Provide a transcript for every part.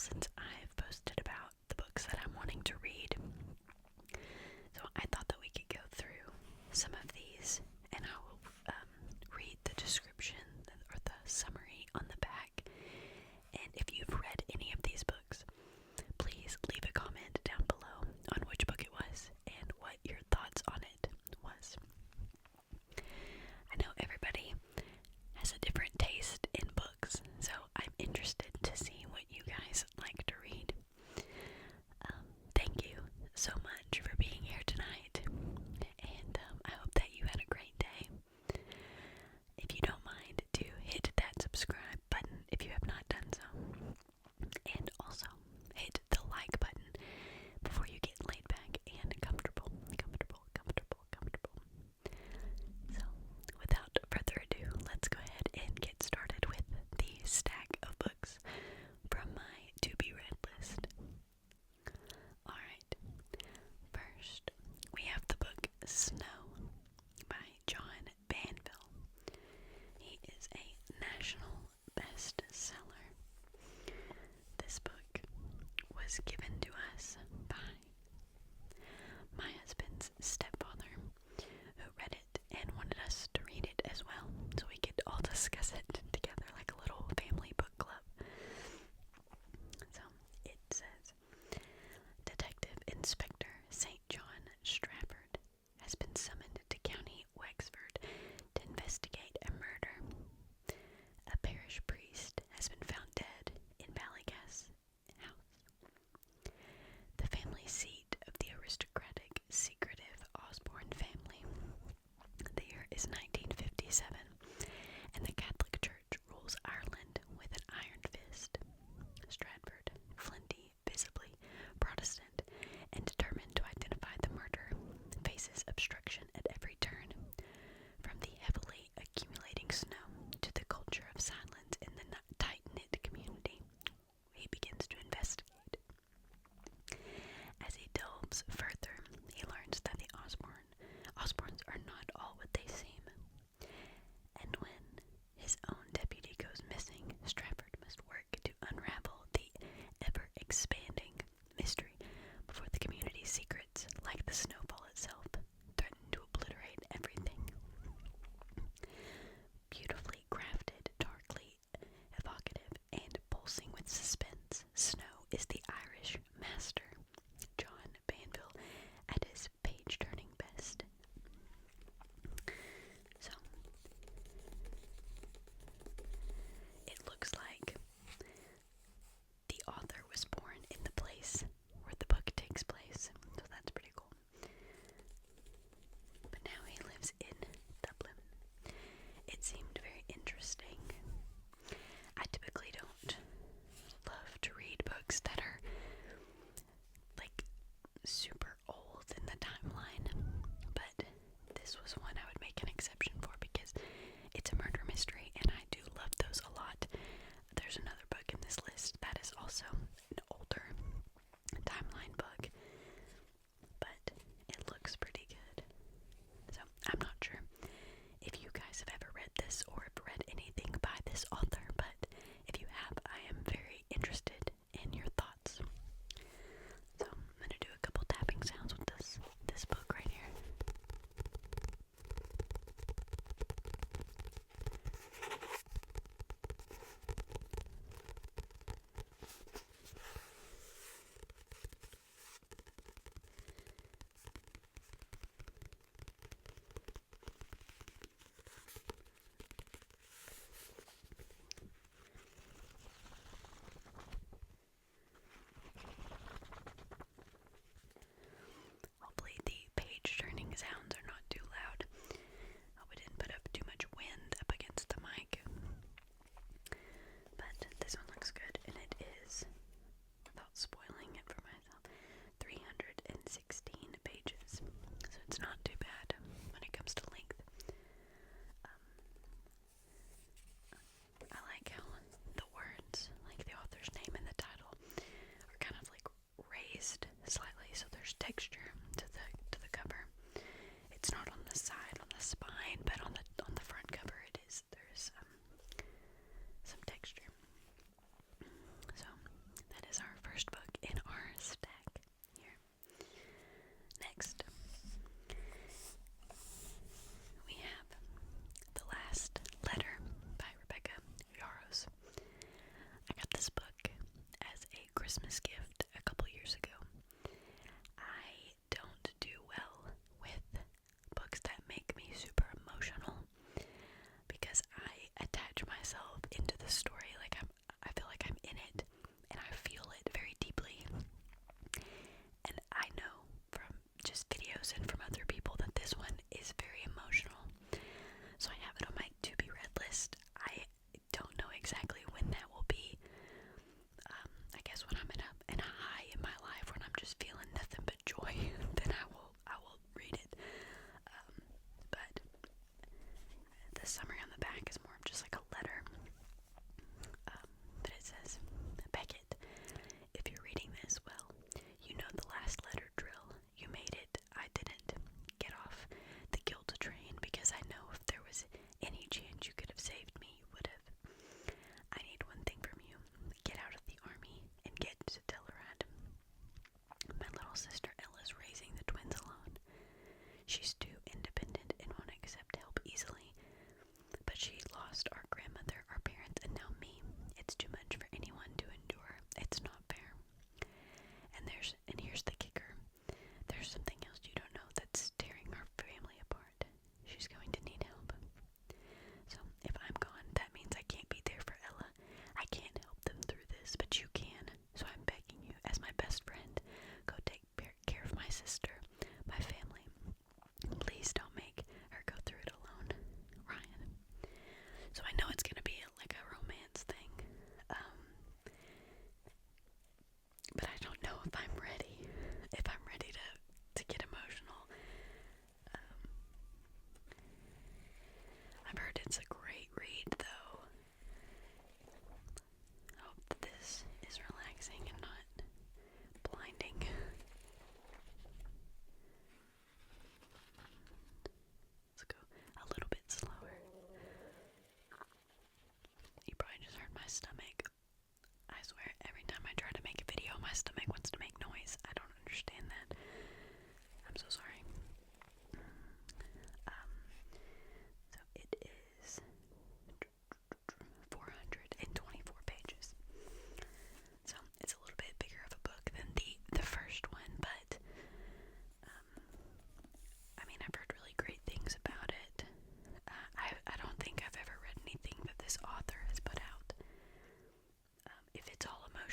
since I've posted about the books that I'm wanting to read. So I thought that we could go through some of these, and I will read the description or the summary on the back. And if you've read any of these books, please leave a comment down below on which book it was and what your thoughts on it was. I know everybody has a different taste in books, so I'm interested to see what you guys like to read. Thank you so much for being here tonight, and I hope that you had a great day. If you don't mind, to hit that subscribe button if you have not done so, and also hit the like button before you get laid back and comfortable. So, without further ado, let's go ahead and get started with the stack of books from my to-be-read list. Alright, first we have the book Snow by John Banville. He is a national bestseller. This book was given to us by my husband's stepfather, who read it and wanted us to read it as well, so we could all discuss it together like a little family book club. So it says, Detective Inspector St. John Strafford has been summoned to County Wexford to investigate a murder. A parish priest has been found dead in Ballygas house. The family seat of the aristocratic, secretive Osborne family. The year is 1957, and the Catholic Church rules Ireland with an iron fist. Stratford, flinty, visibly Protestant, and determined to identify the murderer, faces obstruction at every turn, from the heavily accumulating snow to the culture of silence in the tight-knit community. He begins to investigate. As he delves further, he learns that the Osbornes are not all what they seem. And when his own deputy goes missing, Stratford must work to unravel the ever-expanding mystery before the community's secrets, like the snowfall itself, threaten to obliterate everything. Beautifully crafted, darkly evocative, and pulsing with suspense, Snow is the Irish master, John Banville, at his page-turning best. So, it looks like the author was born in the place where the book takes place, so that's pretty cool. But now he lives in Dublin. It seemed very interesting. I typically don't love to read books that are like super old in the timeline, but this was one I would make an exception for because it's a murder mystery and I do love those a lot. There's another book in this list that is also an older timeline book, but it looks pretty good. So I'm not sure if you guys have ever read this or have read anything by this author, but if you have, I am very interested in your thoughts. So I'm gonna do a couple tapping sounds with this book right here.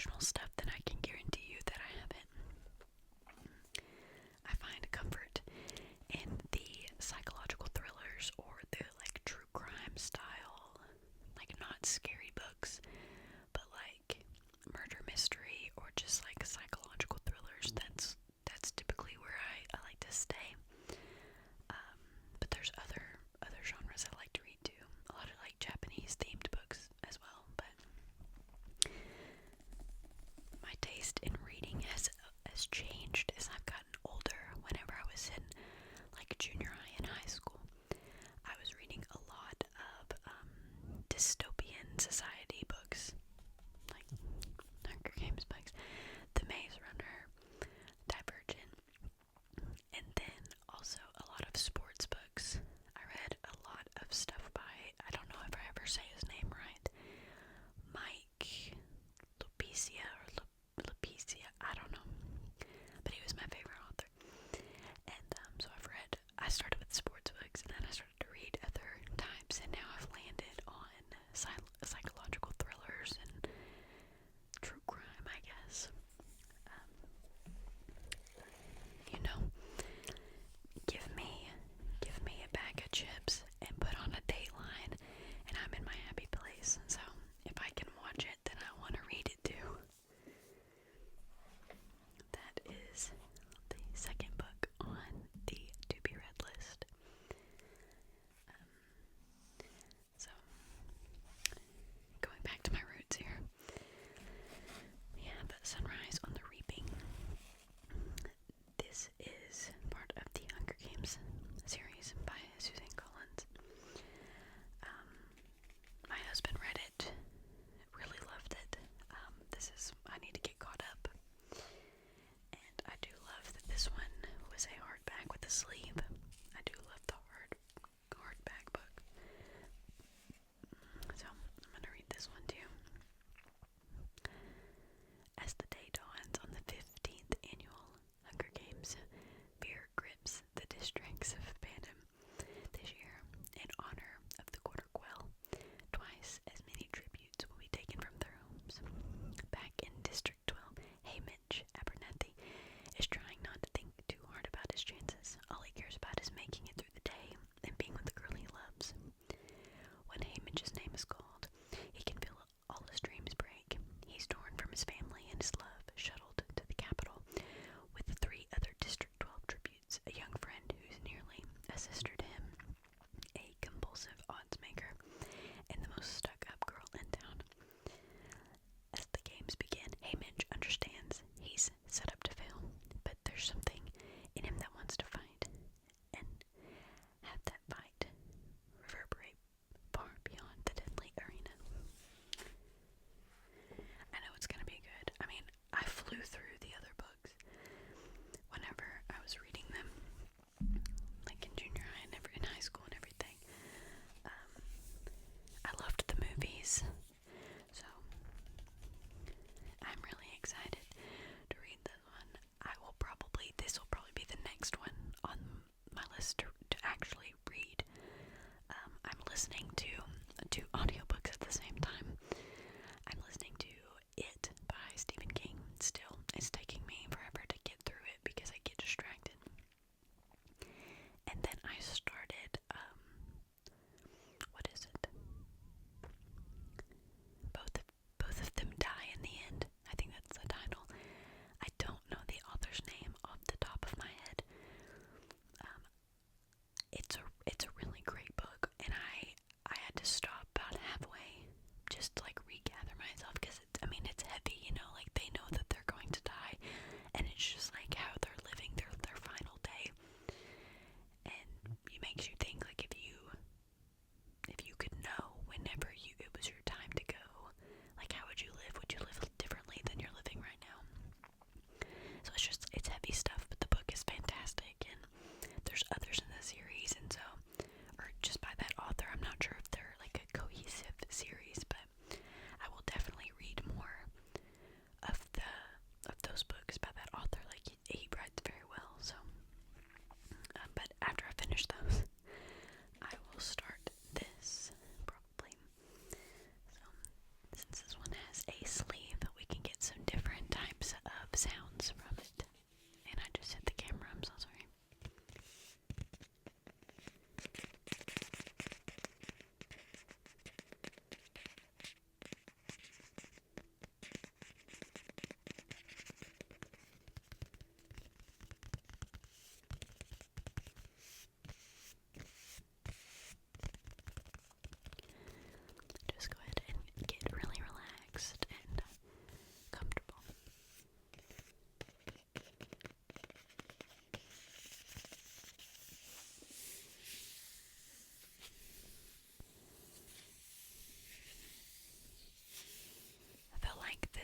emotional stuff, then I can guarantee you that I haven't. I find comfort in the psychological thrillers or the like true crime style, like not scary books, but like murder mystery or just like psychological thrillers. That's typically where I like to stay. But there's other genres I like to read too. A lot of like Japanese themed books as well. But my taste in reading has changed as I've gotten older. Whenever I was in like junior high and high school, I was reading a lot of dystopian society books, like Hunger Games books, The Maze Runner, Divergent, and then also a lot of sports books. I read a lot of stuff by, I don't know if I ever say his name right, Mike Lupicia or Lupicia, I don't know, but he was my favorite author. And so I started with sports books, and then I started to read other types, and now I've landed on psychological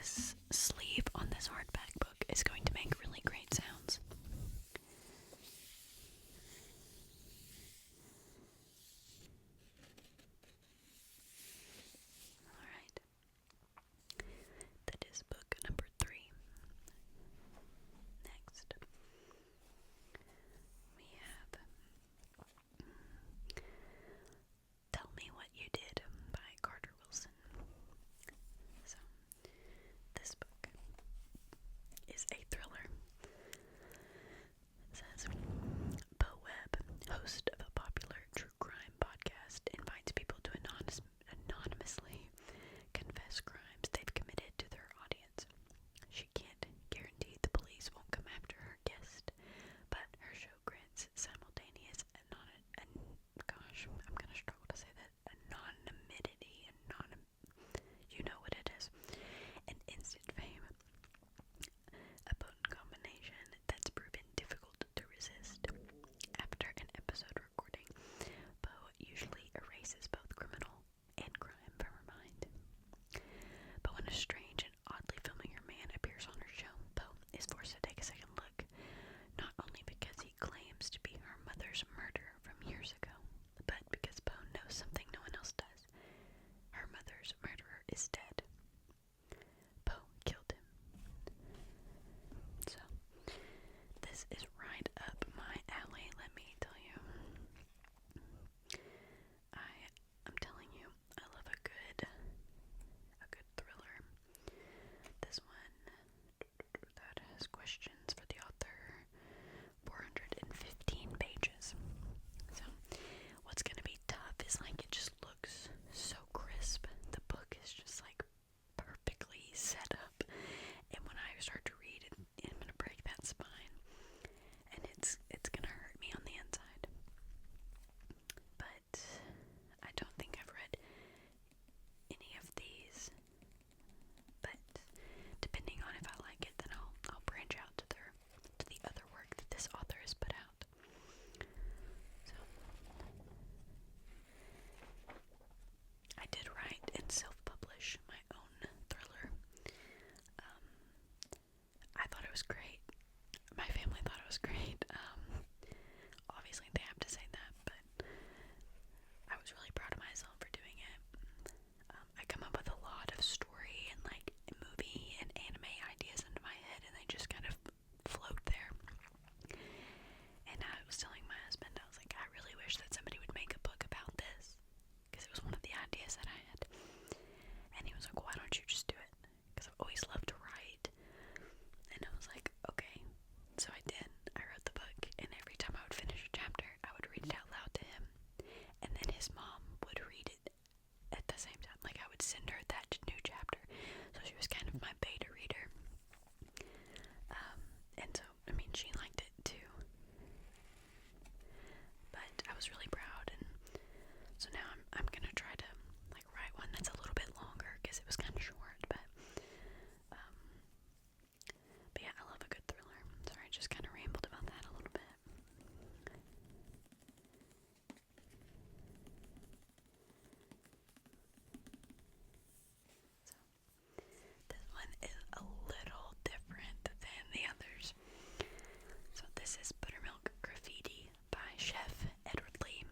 this sleeve on this hardback book is going to make really great sounds. Alright. That is book number 3. Next, we have Tell Me What You Did by Carter Wilson. So, this book is a thriller. It says, Bo Webb, host of a popular true crime podcast, invites people to anonymously confess crimes they've committed to their audience. She can't guarantee the police won't come after her guest, but her show grants simultaneous gosh, I'm gonna struggle to say that, anonymity, you know what it is, and instant fame, a potent combination that's proven difficult to resist. After an episode recording, Bo usually erases both criminal and crime from her mind. But when a strange and oddly familiar man appears on her show, Bo is forced to take a second look, not only because he claims to be her mother's murderer from years ago, but because Bo knows something no one else does. Her mother's murderer is dead. Bo killed him. So, this is right up my alley, let me tell you. I'm telling you, I love a good thriller. This one that has questions for the author, 415 pages. So, what's gonna be tough is like it just looks so crisp. The book is just like perfectly set up, and when I start to read it, I'm gonna break that spine, and it's gonna hurt me on the inside. But I don't think I've read any of these. But depending on if I like it, then I'll branch out to the other work that this author has put out. So I did write and self-publish my own thriller. I thought it was great. My family thought it was great. Obviously they have to say that, but I was really proud of myself for doing it. I come up with a lot of story and like movie and anime ideas into my head, and they just kind of float there. And I was telling my husband, I was like, I really wish that somebody would make a book about this, because it was one of the ideas that I had. And he was like, why don't you just do it? Because I've always loved to write. And I was like, okay. So I did. I wrote the book, and every time I would finish a chapter, I would read it out loud to him. And then his mom would read it at the same time. Like, I would send her that new chapter. So she was kind of my beta reader. And so, I mean, she liked it too. But I was really proud, and so now I'm gonna try to like write one that's a little bit longer, because it was kind of short. But yeah, I love a good thriller. Sorry, I just kind of rambled about that a little bit. So, this one is a little different than the others. So this is Buttermilk Graffiti by Chef Edward Lee.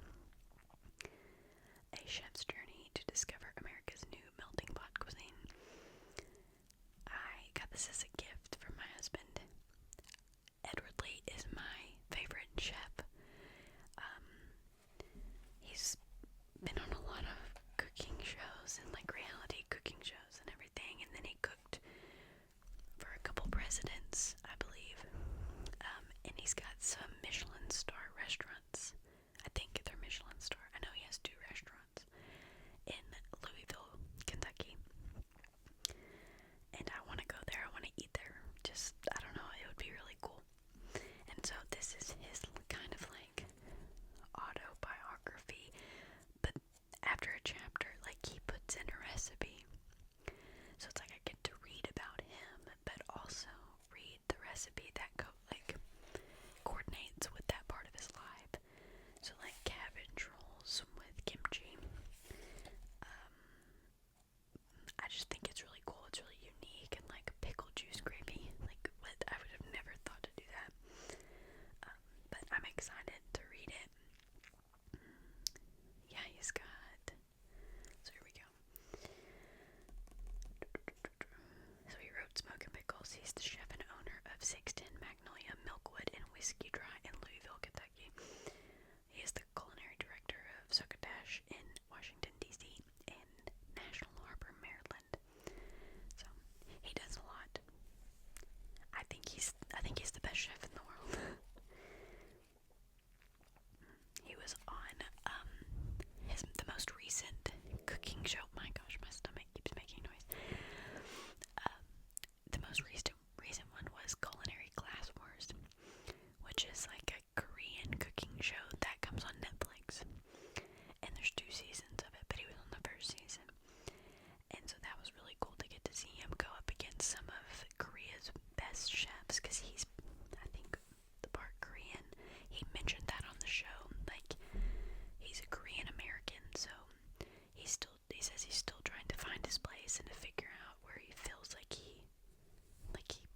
says he's still trying to find his place and to figure out where he feels like he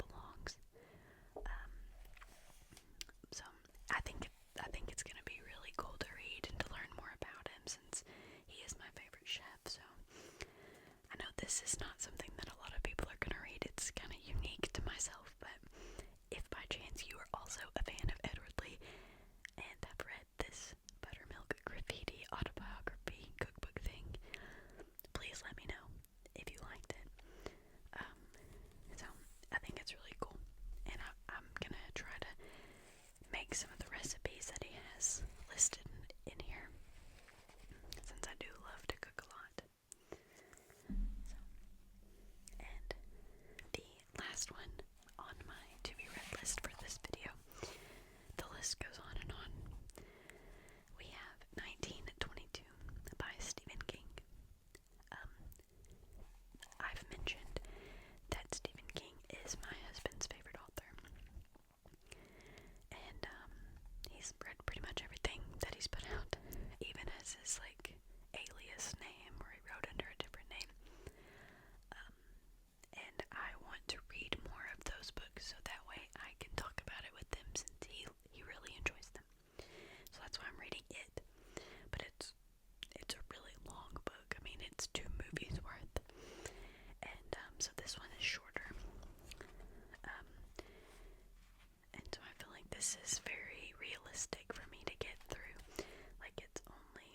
belongs. So I think it's gonna be really cool to read and to learn more about him, since he is my favorite chef. So I know this is not something that a lot of people are gonna read. It's kind of unique to myself, but if by chance you are also a fan of Edward Lee and have read this buttermilk graffiti autobiography cookbook thing, please let me know if you liked it. So I think it's really cool, and I'm gonna try to make some of the recipes that he has listed in here, since I do love to cook a lot. So, and the last one on my to be read list for this video, the list goes on and on. We have 1922 by Stephen King. I've mentioned that Stephen King is my husband's favorite author, and he's read pretty much everything that he's put out, even as his alias name, or he wrote under a different name. And I want to read more of those books, so that way I can talk about it with him, since he really enjoys them. So that's why I'm reading it. But it's a really long book. I mean, it's 2 movies worth. And so this one is shorter. And so I feel like this is very realistic for me to get through. Like, it's only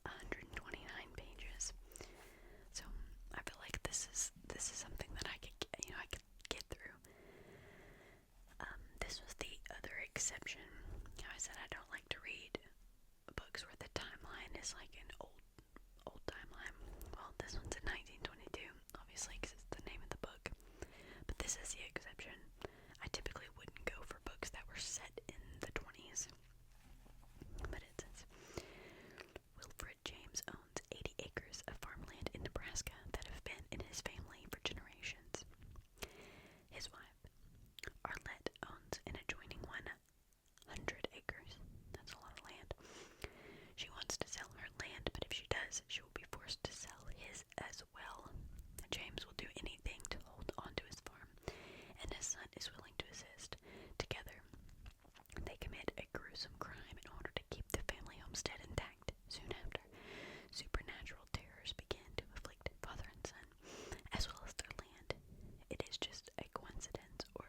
129 pages. So I feel like this is something that I could get through. This was the other exception. I said I don't like to read books where the timeline is like an old timeline. Well, this one's in 1922, obviously, because it's the name of the book. But this is the exception. I typically wouldn't go for books that were set in the 20s. But it says, Wilfred James owns 80 acres of farmland in Nebraska that have been in his family for generations. His wife, Arlette, owns an adjoining 100 acres. That's a lot of land. She wants to sell her land, but if she does, she will be forced to sell his as well. James will do anything to hold on to his farm, and his son is willing to assist. Together, they commit a gruesome crime in order to keep the family homestead intact. Soon after, supernatural terrors begin to afflict father and son, as well as their land. It is just a coincidence, or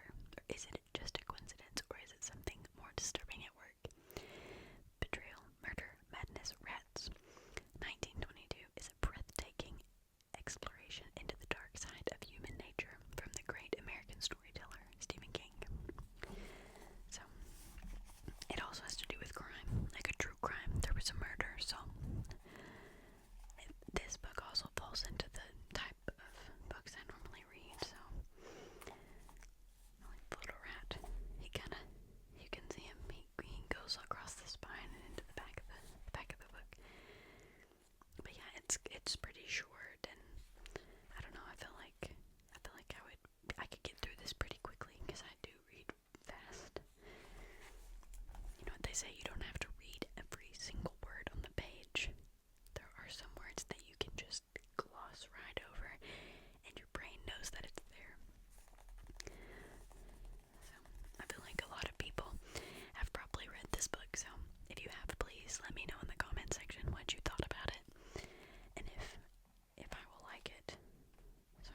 is it just a coincidence, or is it something more disturbing at work? Betrayal, murder, madness, rats. 1922 is a breathtaking exploration into the dark side of human nature from the great American storyteller Stephen King. So, it also has to do with crime, like a true crime. There was a murder, so this book also falls into the type of books I normally read. So, like the little rat, you can see him. He goes across the spine and into the back of the book. But yeah, it's pretty short, and I don't know. I feel like I could get through this pretty quickly, because I do read fast. You know what they say, you don't have to read every single word on the page. There are some words that you can just gloss right over, and your brain knows that it's there. So I feel like a lot of people have probably read this book, so if you have, please let me know in the comment section what you thought about it, and if I will like it. So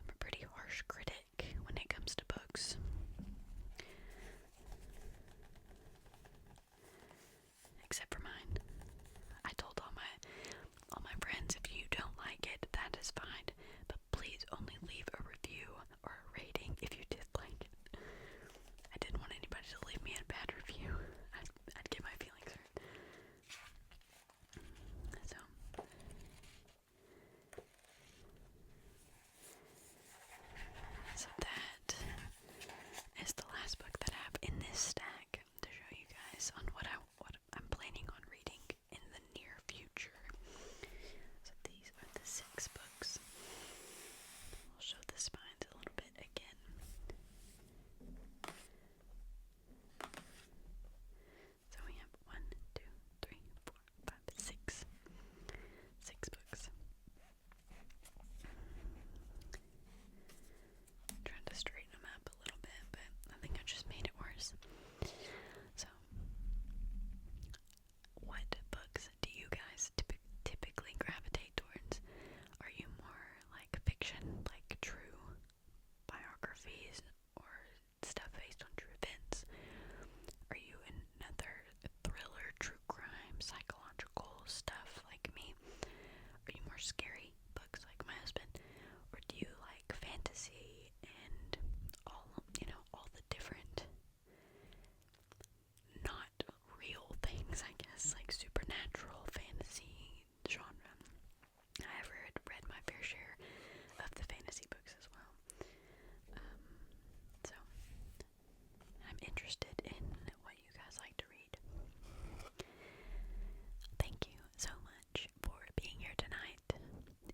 I'm a pretty harsh critic when it comes to books. scary books like my husband, or do you like fantasy and all the different not real things, I guess, like supernatural fantasy genre? I have read my fair share of the fantasy books as well. So I'm interested in what you guys like to read. Thank you so much for being here tonight.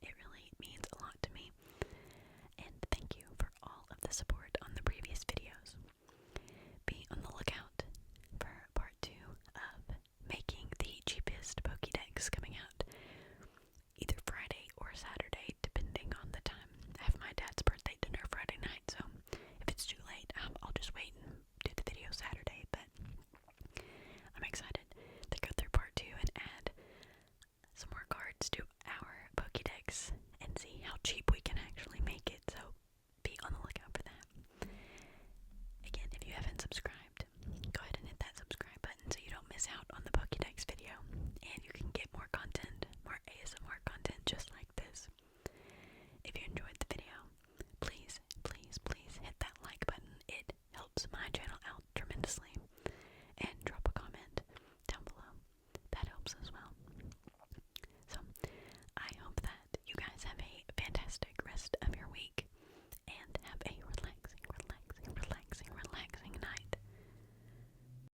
It really means a lot to me. And thank you for all of the support on the previous videos. Be on the lookout for part 2 of making the cheapest Pokédex, coming out either Friday or Saturday, depending on the time. I have my dad's birthday dinner Friday night, so if it's too late, I'll just wait and do the video Saturday. But I'm excited to go through part 2 and add some more cards to our Pokédex and see how cheap we